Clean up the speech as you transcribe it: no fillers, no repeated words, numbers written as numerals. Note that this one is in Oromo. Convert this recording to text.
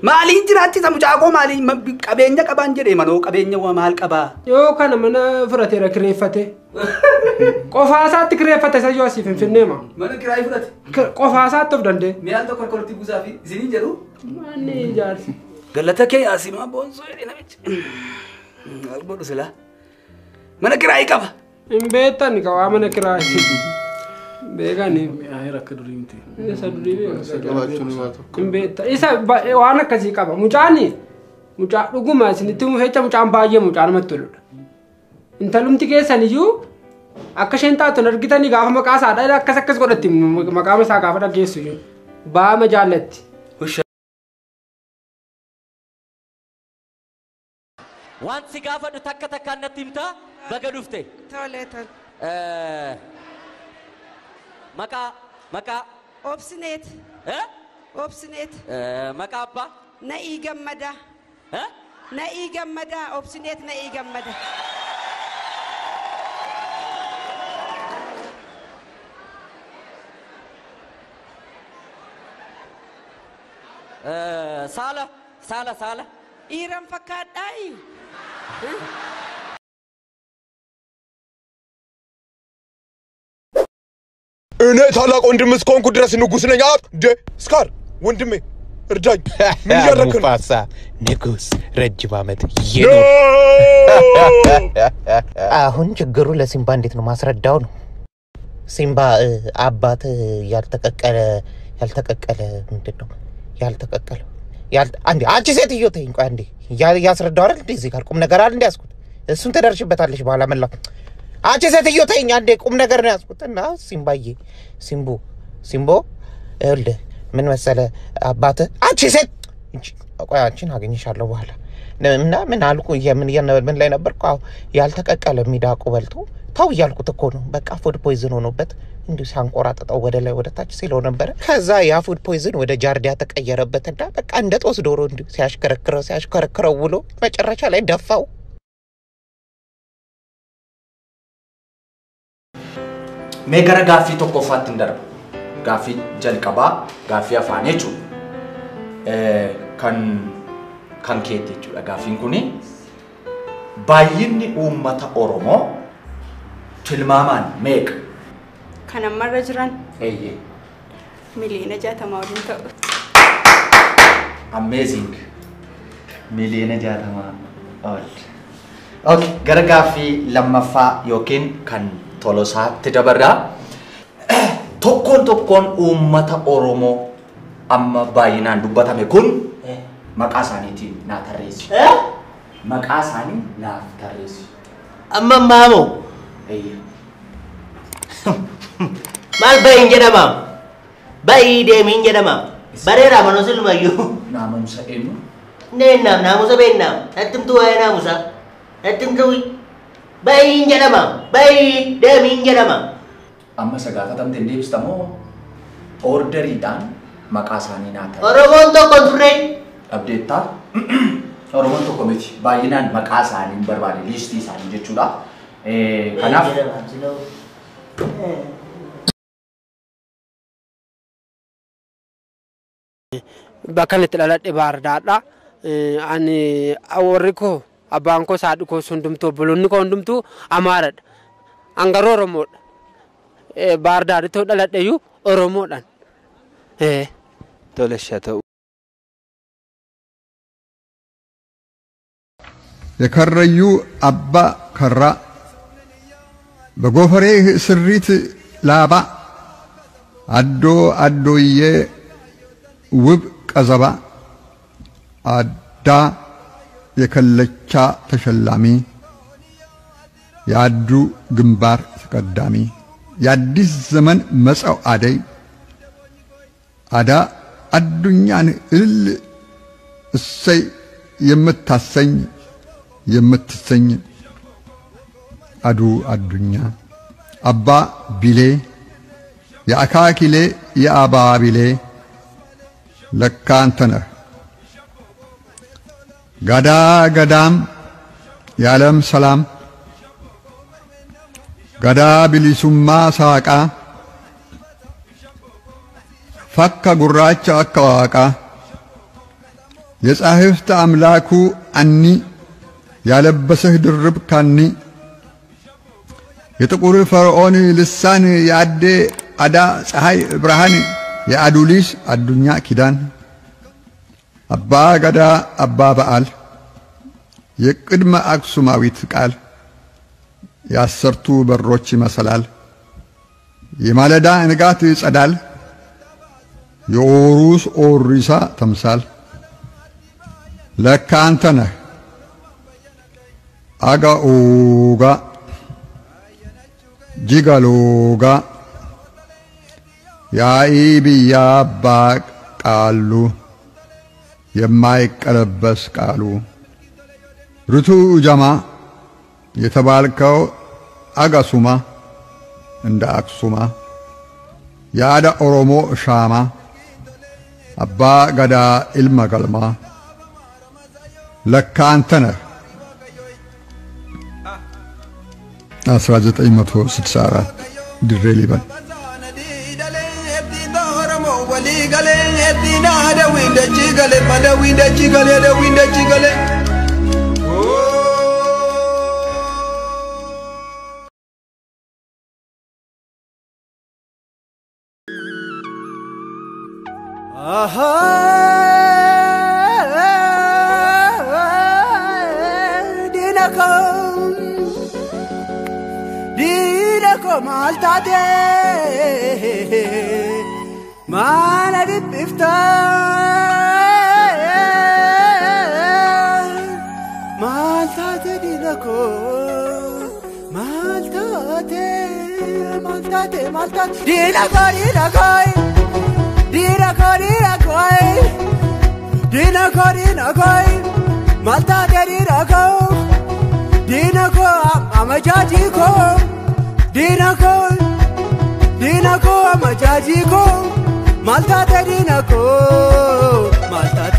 Maalin jiraatti samu jaaqoo maalin qabeenya qabaan jedhee manoo qabeenya maal qabaa yoo kana mana fudhateera kireeffate qofaasaatti kireeffate isa yoo asii finfinnee mana kiraayii fudhate qofaasaatti of dandee mi'aan tokko korkortii buusaa fi isiniin jedhu manni ijaarsi galata kee asimaa boonsoo jedhee namichi godhu sila mana kiraayii qaba hin beektan qabaa mana kiraayii beekani akka duriimti isa durii hin beektan isa waan akkasii qaba mucaani mucaa dhuguma isinitti mufecha mucaan baay'ee mucaa namatti toludha intalumti keessan iyyuu akka isheen taatu argitanii gaafa maqaa isaadha akkas godhatti maqaama isaa gaafa dhageessu iyyuu baama jaallatti. Wanti gaafa nu takka takkaan natti himtaa baga dhufte. Toletan. Maqaa. Obsineet. Obsineet. Maqaa abbaa. Na'ii gammada. Na'ii gammada. Obsineet na'ii gammada. Saala. Iran fakkaadhaayi. እኔ ታላቅ ወንድም እስከሆንኩ ድረስ ንጉስ ነኝ። ስካር ወንድሜ እርዳኝ። ምን እያደረክ ነው? ሙፋሳ ንጉስ ረጅም ዓመት ይኖር። አሁን ችግሩ ለሲምባ እንዴት ነው ማስረዳው ነው። ሲምባ አባት ያልተቀቀለ ምንድነው? ያልተቀቀለ አንዴ አንቺ ሴትዮ ተይኝ ቆይ አንዴ ያስረዳው አይደል? እንደዚህ ጋር ቁም ነገር አይደል እንዲያስኩት እሱን ተደርሽበታለሽ በኋላ መላው አንቺ ሴትዮ ተይኝ አንዴ ቁም ነገር ነው ያስኩትና ሲምቦ እልደ ምን መሰለ አባተ አንቺ ሴት ቆይ አንቺን አገኝሻለሁ በኋላ እና ምን አልኩ ምን ላይ ነበርኩ ያልተቀቀለ ሚዳቆ በልቶ ታው ያልኩት እኮ ነው በቃ ፉድ ፖይዝን ሆኖበት እንዴ ሳንቆራጠጠው ወደ ላይ ወደ ታች ሲለው ነበር ከዛ ያ ፉድ ፖይዝን ወደ ጃርዲያ ተቀየረበትና በቃ እንደ ጦስ ዶሮ እንዴ ሲያሽከረክረው ውሎ መጨረሻ ላይ ደፋው ሜገረ ጋፊ ተቆፋት እንደር ጋፊ ጀልቀባ ጋፊ አፋኔቹ kan keetti jechuudha gaafiin kuni baay'inni uummata Oromoo tilmaamaan meeqa kan ammarra jiran eeyyee miliyoona 60 waliin ta'u amazing miliyoona 60 old okay gara gaafii lammaffaa yookiin kan Tolosaatti dabarraa tokkoon uummata Oromoo amma baay'inaan dubbatame kun maqaa isaaniitiin naaf tarreessi. Maqaa isaanii naaf tarreessi. Amma maamo. Maal bayin jedhama? Bayi deemin jedhama. Bareera manoo silmayyuu. Naamusa eenyu? Neennaam naamusa beeknaam. Nattimtuu waa'ee naamusa. Nattimtuu bayin jedhama. Bayi deemin jedhama. Amma isa gaafatamteen deebistamoo orderiidhaan maqaa isaanii naaf tarreessi. Oromoon tokko turre. Abdeetta Oromoon tokko miti baay'inaan maqaa isaanii barbaade liistii isaanii jechuudha. Kanaaf bakka itti dhaladhe baardaadha. Ani warri koo abbaan koo saadhi koo hundumtuu obboloonni koo hundumtuu Amaaradha. Angaroo Oromoodha. Baardaadhi dhaladheyyuu Oromoodhaan. Tolesha ta'u. የከረዩ አባ ከራ በጎፈሬህ ስሪት ላባ አዶ አዶዬ ውብ ቀዘባ አዳ የከለቻ ተሸላሚ ያዱ ግንባር ተቀዳሚ የአዲስ ዘመን መጻው አደይ አዳ አዱኛን እልል እሰይ የምታሰኝ የምትሰኝ አዱ አዱኛ አባ ቢሌ የአካኪሌ የአባ ቢሌ ለካ አንተ ነህ ጋዳ ገዳም የዓለም ሰላም ጋዳ ቢሊሱማ ሳቃ ፈካ ጉራቻ አካዋቃ የጻሕፍት አምላኩ አኒ ያለበሰህ ድርብ ካኒ የጥቁር ፈርዖን ልሳን የአዴ አዳ ፀሐይ ብርሃን የአዱሊስ አዱኛ ኪዳን አባ ገዳ አባ በዓል የቅድመ አክሱማዊት ቃል ያሰርቱ በሮች መሰላል የማለዳ ንጋት ጸዳል የኦሩስ ኦሪሳ ተምሳል ለካ አንተ ነህ አጋኦጋ ጂጋሎጋ ያኢብያ አባ ቃሉ የማይቀለበስ ቃሉ ርቱ ጀማ የተባልከው አጋሱማ እንደ አክሱማ ያዳ ኦሮሞ ሻማ አባ ገዳ ኢልማ ገልማ ለካ አንተ ነህ 1964 ድሬ ሊበን Dinako maltate mana dipifta maltate dinako maltate dinako maltate dinako amajajiko dinako amajajiko maltate dinako maltate